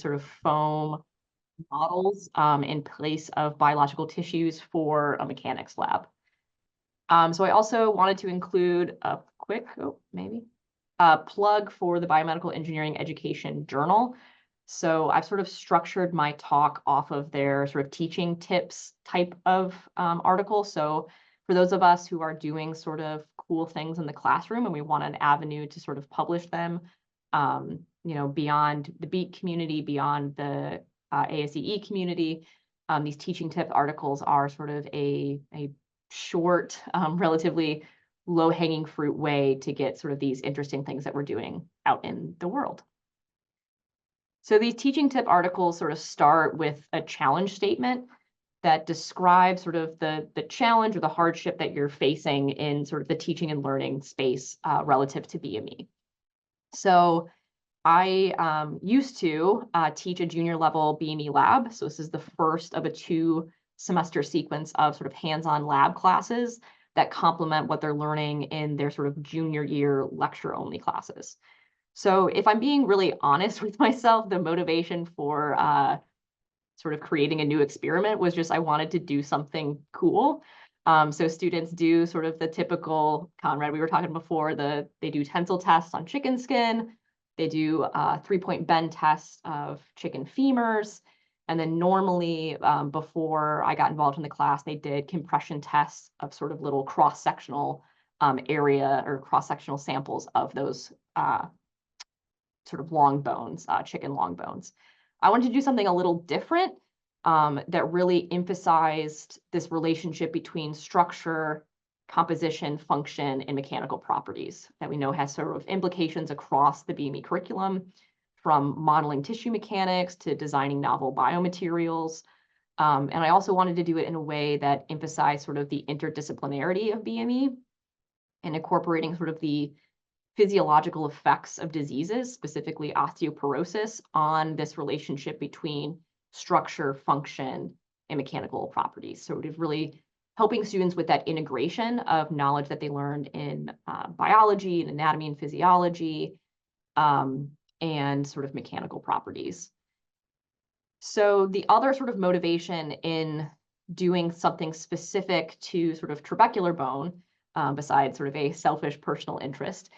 sort of foam models in place of biological tissues for a mechanics lab. So I also wanted to include a quick, plug for the Biomedical Engineering Education Journal. So I've sort of structured my talk off of their sort of teaching tips type of article. So for those of us who are doing sort of cool things in the classroom and we want an avenue to sort of publish them, beyond the BEAT community, beyond the ASEE community, these teaching tip articles are sort of a short, relatively low-hanging fruit way to get sort of these interesting things that we're doing out in the world. So these teaching tip articles sort of start with a challenge statement that describes sort of the challenge or the hardship that you're facing in sort of the teaching and learning space relative to BME. So I used to teach a junior level BME lab. So this is the first of a 2-semester sequence of sort of hands-on lab classes that complement what they're learning in their sort of junior year lecture-only classes. So if I'm being really honest with myself, the motivation for sort of creating a new experiment was just I wanted to do something cool. So students do sort of the typical, Conrad, we were talking before, they do tensile tests on chicken skin. They do a 3-point bend test of chicken femurs. And then normally, before I got involved in the class, they did compression tests of sort of little cross-sectional area or cross-sectional samples of those sort of long bones, chicken long bones. I wanted to do something a little different that really emphasized this relationship between structure, composition, function, and mechanical properties that we know has sort of implications across the BME curriculum, from modeling tissue mechanics to designing novel biomaterials. And I also wanted to do it in a way that emphasized sort of the interdisciplinarity of BME and incorporating sort of the physiological effects of diseases, specifically osteoporosis, on this relationship between structure, function, and mechanical properties. So it is really helping students with that integration of knowledge that they learned in biology and anatomy and physiology and sort of mechanical properties. So the other sort of motivation in doing something specific to sort of trabecular bone, besides sort of a selfish personal interest,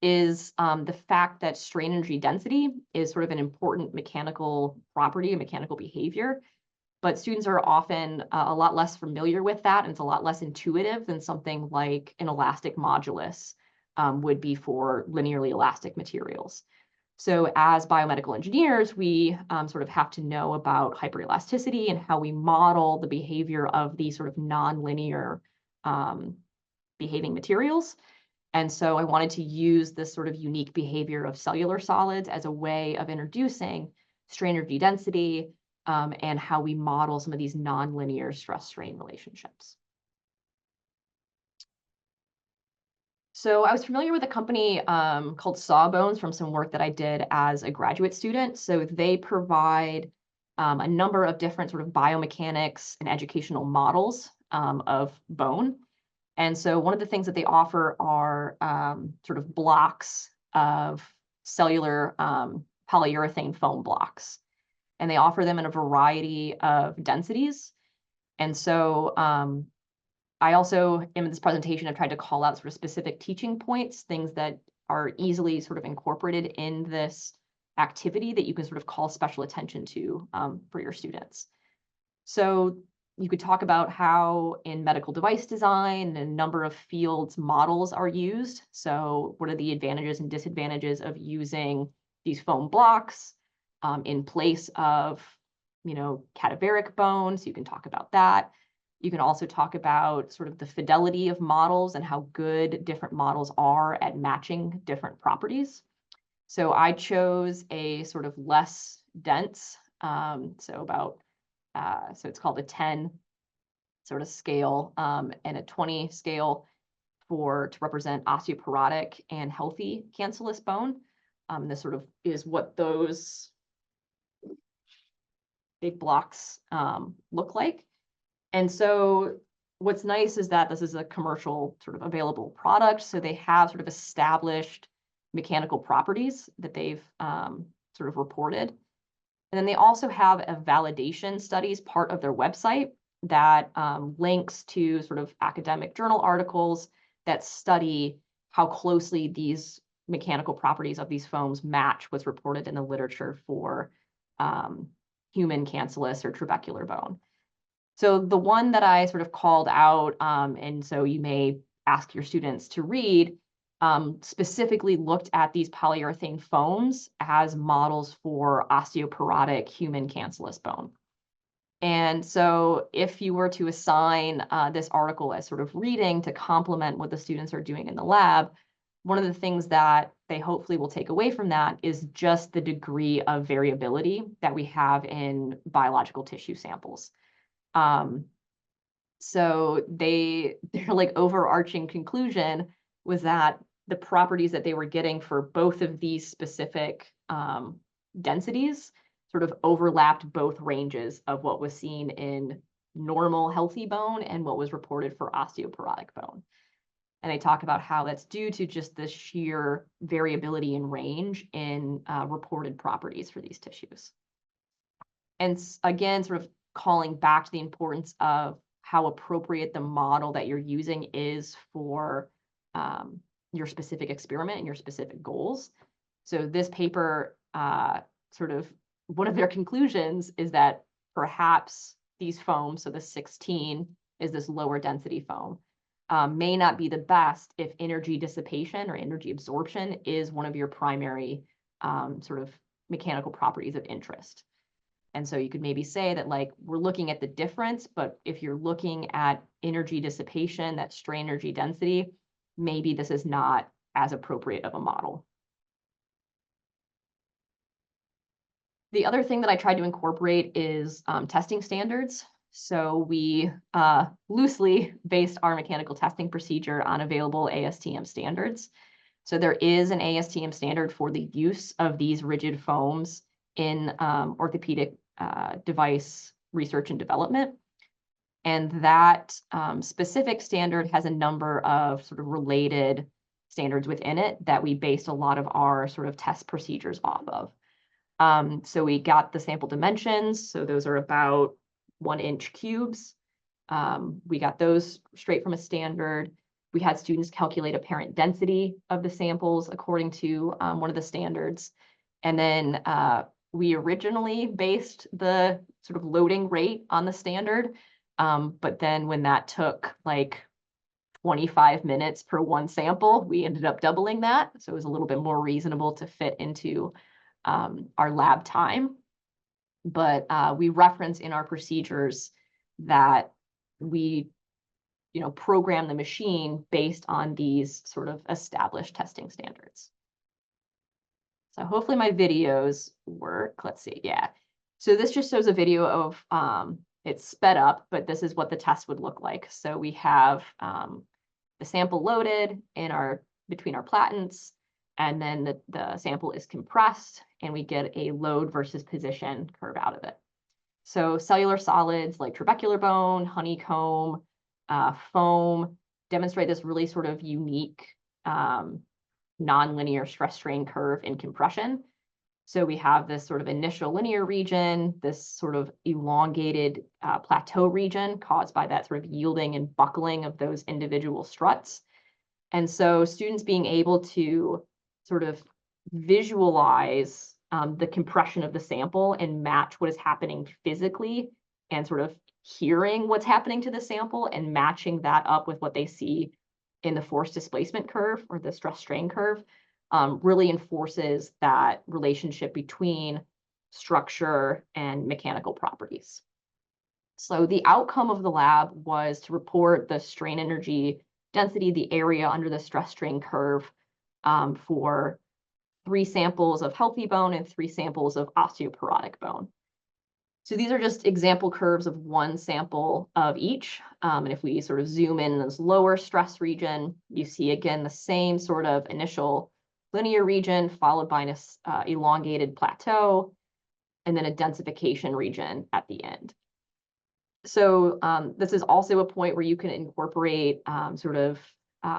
is the fact that strain energy density is sort of an important mechanical property, a mechanical behavior. But students are often a lot less familiar with that, and it's a lot less intuitive than something like an elastic modulus would be for linearly elastic materials. So as biomedical engineers, we sort of have to know about hyperelasticity and how we model the behavior of these sort of nonlinear behaving materials. And so I wanted to use this sort of unique behavior of cellular solids as a way of introducing strain energy density and how we model some of these nonlinear stress-strain relationships. So I was familiar with a company called Sawbones from some work that I did as a graduate student. So they provide a number of different sort of biomechanics and educational models of bone. And so one of the things that they offer are sort of blocks of cellular polyurethane foam blocks. And they offer them in a variety of densities. And so I also, in this presentation, I've tried to call out sort of specific teaching points, things that are easily sort of incorporated in this activity that you can sort of call special attention to for your students. So you could talk about how in medical device design, a number of fields models are used. So what are the advantages and disadvantages of using these foam blocks in place of, cadaveric bone? So you can talk about that. You can also talk about sort of the fidelity of models and how good different models are at matching different properties. So I chose a sort of less dense, so it's called a 10 sort of scale and a 20 scale to represent osteoporotic and healthy cancellous bone. This sort of is what those big blocks look like. And so what's nice is that this is a commercial sort of available product. So they have sort of established mechanical properties that they've sort of reported. And then they also have a validation studies part of their website that links to sort of academic journal articles that study how closely these mechanical properties of these foams match what's reported in the literature for human cancellous or trabecular bone. So the one that I sort of called out, and so you may ask your students to read, specifically looked at these polyurethane foams as models for osteoporotic human cancellous bone. And so if you were to assign this article as sort of reading to complement what the students are doing in the lab, one of the things that they hopefully will take away from that is just the degree of variability that we have in biological tissue samples. So their like overarching conclusion was that the properties that they were getting for both of these specific densities sort of overlapped both ranges of what was seen in normal healthy bone and what was reported for osteoporotic bone. And they talk about how that's due to just the sheer variability in range in reported properties for these tissues. And again, sort of calling back to the importance of how appropriate the model that you're using is for your specific experiment and your specific goals. So this paper, sort of one of their conclusions is that perhaps these foams, so the 16 is this lower density foam, may not be the best if energy dissipation or energy absorption is one of your primary sort of mechanical properties of interest. And so you could maybe say that like we're looking at the difference, but if you're looking at energy dissipation, that strain energy density, maybe this is not as appropriate of a model. The other thing that I tried to incorporate is testing standards. So we loosely based our mechanical testing procedure on available ASTM standards. So there is an ASTM standard for the use of these rigid foams in orthopedic device research and development. And that specific standard has a number of sort of related standards within it that we based a lot of our sort of test procedures off of. So we got the sample dimensions. So those are about 1-inch cubes. We got those straight from a standard. We had students calculate apparent density of the samples according to one of the standards. And then we originally based the sort of loading rate on the standard. But then when that took like 25 minutes per one sample, we ended up doubling that. So it was a little bit more reasonable to fit into our lab time. But we reference in our procedures that we program the machine based on these sort of established testing standards. So hopefully my videos work. Let's see. Yeah. So this just shows a video of it's sped up, but this is what the test would look like. So we have the sample loaded in between our platens, and then the sample is compressed and we get a load versus position curve out of it. So cellular solids like trabecular bone, honeycomb, foam demonstrate this really sort of unique nonlinear stress strain curve in compression. So we have this sort of initial linear region, this sort of elongated plateau region caused by that sort of yielding and buckling of those individual struts. And so students being able to sort of visualize the compression of the sample and match what is happening physically and sort of hearing what's happening to the sample and matching that up with what they see in the force displacement curve or the stress strain curve really enforces that relationship between structure and mechanical properties. So the outcome of the lab was to report the strain energy density, the area under the stress strain curve for 3 samples of healthy bone and 3 samples of osteoporotic bone. So these are just example curves of one sample of each. And if we sort of zoom in this lower stress region, you see again the same sort of initial linear region followed by an elongated plateau and then a densification region at the end. So this is also a point where you can incorporate sort of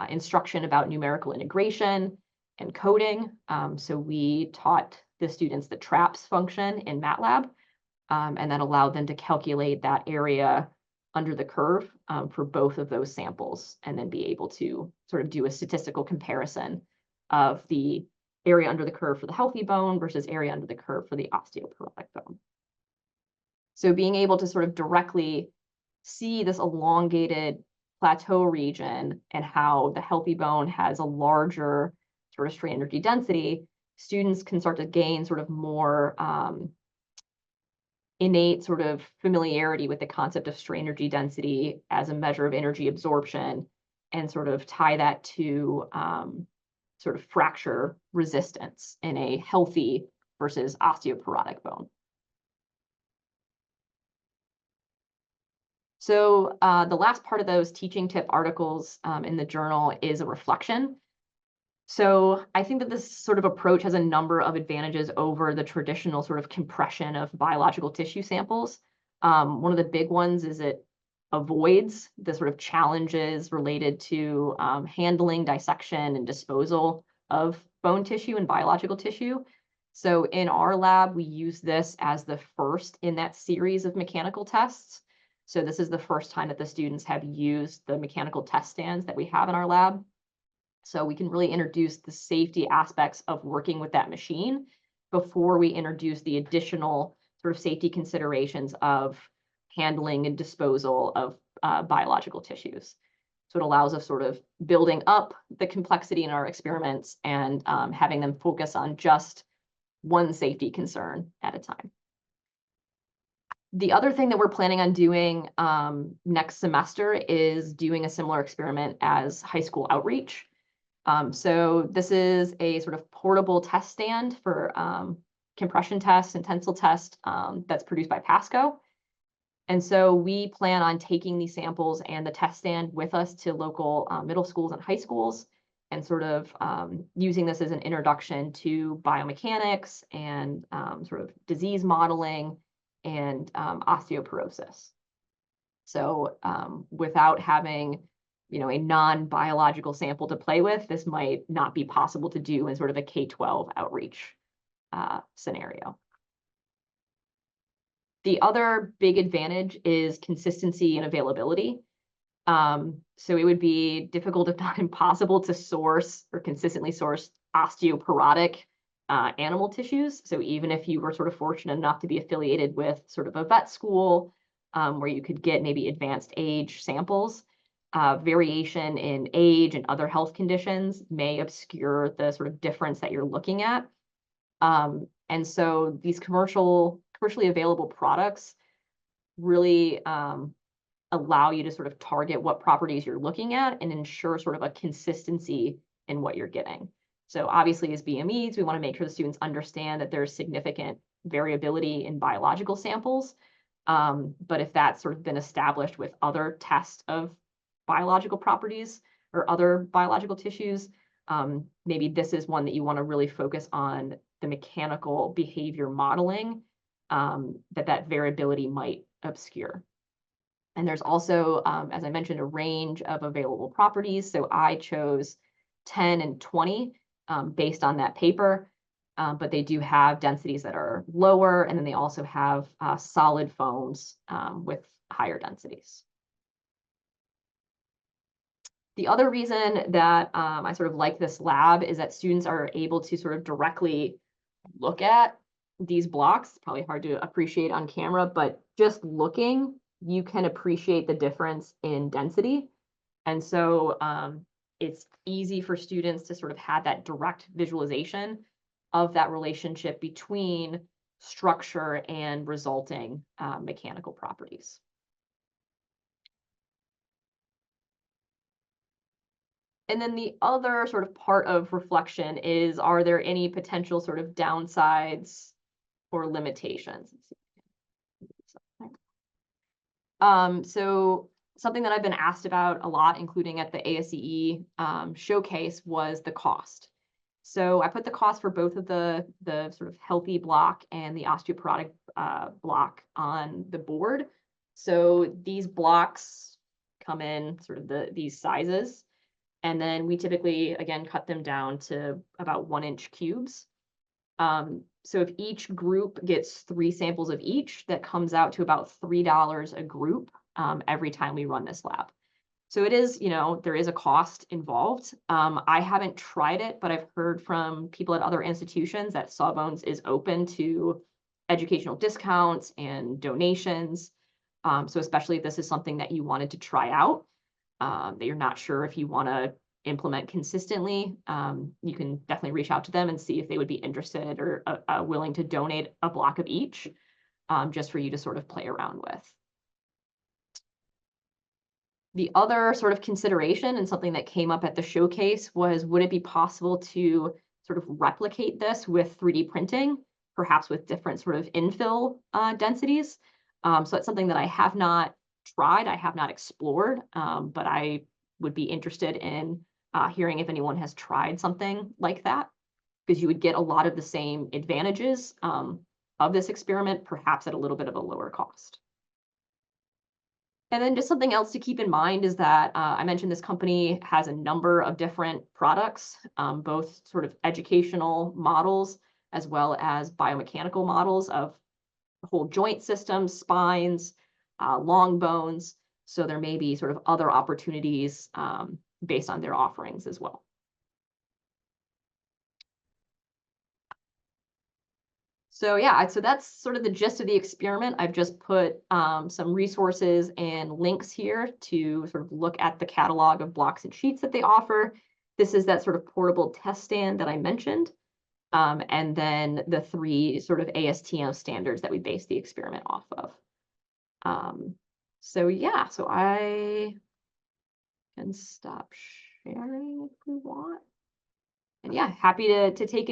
instruction about numerical integration and coding. So we taught the students the traps function in MATLAB, and that allowed them to calculate that area under the curve for both of those samples, and then be able to sort of do a statistical comparison of the area under the curve for the healthy bone versus area under the curve for the osteoporotic bone. So being able to sort of directly see this elongated plateau region and how the healthy bone has a larger sort of strain energy density, students can start to gain sort of more innate sort of familiarity with the concept of strain energy density as a measure of energy absorption, and sort of tie that to sort of fracture resistance in a healthy versus osteoporotic bone. So the last part of those teaching tip articles in the journal is a reflection. So I think that this sort of approach has a number of advantages over the traditional sort of compression of biological tissue samples. One of the big ones is it avoids the sort of challenges related to handling, dissection, and disposal of bone tissue and biological tissue. So in our lab, we use this as the first in that series of mechanical tests. So this is the first time that the students have used the mechanical test stands that we have in our lab. So we can really introduce the safety aspects of working with that machine before we introduce the additional sort of safety considerations of handling and disposal of biological tissues. So it allows us sort of building up the complexity in our experiments and having them focus on just one safety concern at a time. The other thing that we're planning on doing next semester is doing a similar experiment as high school outreach. So this is a sort of portable test stand for compression tests and tensile tests that's produced by Pasco. And so we plan on taking these samples and the test stand with us to local middle schools and high schools, and sort of using this as an introduction to biomechanics and sort of disease modeling and osteoporosis. So without having a non-biological sample to play with, this might not be possible to do in sort of a K-12 outreach scenario. The other big advantage is consistency and availability. So it would be difficult, if not impossible, to source or consistently source osteoporotic animal tissues. So even if you were sort of fortunate enough to be affiliated with sort of a vet school where you could get maybe advanced age samples, variation in age and other health conditions may obscure the sort of difference that you're looking at. And so these commercially available products really allow you to sort of target what properties you're looking at and ensure sort of a consistency in what you're getting. So obviously, as BMEs, we want to make sure the students understand that there's significant variability in biological samples. But if that's sort of been established with other tests of biological properties or other biological tissues, maybe this is one that you want to really focus on the mechanical behavior modeling that variability might obscure. And there's also, as I mentioned, a range of available properties. So I chose 10 and 20 based on that paper, but they do have densities that are lower, and then they also have solid foams with higher densities. The other reason that I sort of like this lab is that students are able to sort of directly look at these blocks. It's probably hard to appreciate on camera, but just looking, you can appreciate the difference in density. And so it's easy for students to sort of have that direct visualization of that relationship between structure and resulting mechanical properties. And then the other sort of part of reflection is, are there any potential sort of downsides or limitations? So something that I've been asked about a lot, including at the ASEE showcase, was the cost. So I put the cost for both of the sort of healthy block and the osteoporotic block on the board. So these blocks come in sort of these sizes. And then we typically, again, cut them down to about 1-inch cubes. So if each group gets 3 samples of each, that comes out to about $3 a group every time we run this lab. So it is, there is a cost involved. I haven't tried it, but I've heard from people at other institutions that Sawbones is open to educational discounts and donations. So especially if this is something that you wanted to try out, that you're not sure if you want to implement consistently, you can definitely reach out to them and see if they would be interested or willing to donate a block of each, just for you to sort of play around with. The other sort of consideration and something that came up at the showcase was, would it be possible to sort of replicate this with 3D printing, perhaps with different sort of infill densities? So that's something that I have not tried, I have not explored, but I would be interested in hearing if anyone has tried something like that, because you would get a lot of the same advantages of this experiment, perhaps at a little bit of a lower cost. And then just something else to keep in mind is that I mentioned this company has a number of different products, both sort of educational models as well as biomechanical models of whole joint systems, spines, long bones. So there may be sort of other opportunities based on their offerings as well. So yeah, so that's sort of the gist of the experiment. I've just put some resources and links here to sort of look at the catalog of blocks and sheets that they offer. This is that sort of portable test stand that I mentioned. And then the 3 sort of ASTM standards that we base the experiment off of. So yeah, so I can stop sharing if we want. And yeah, happy to take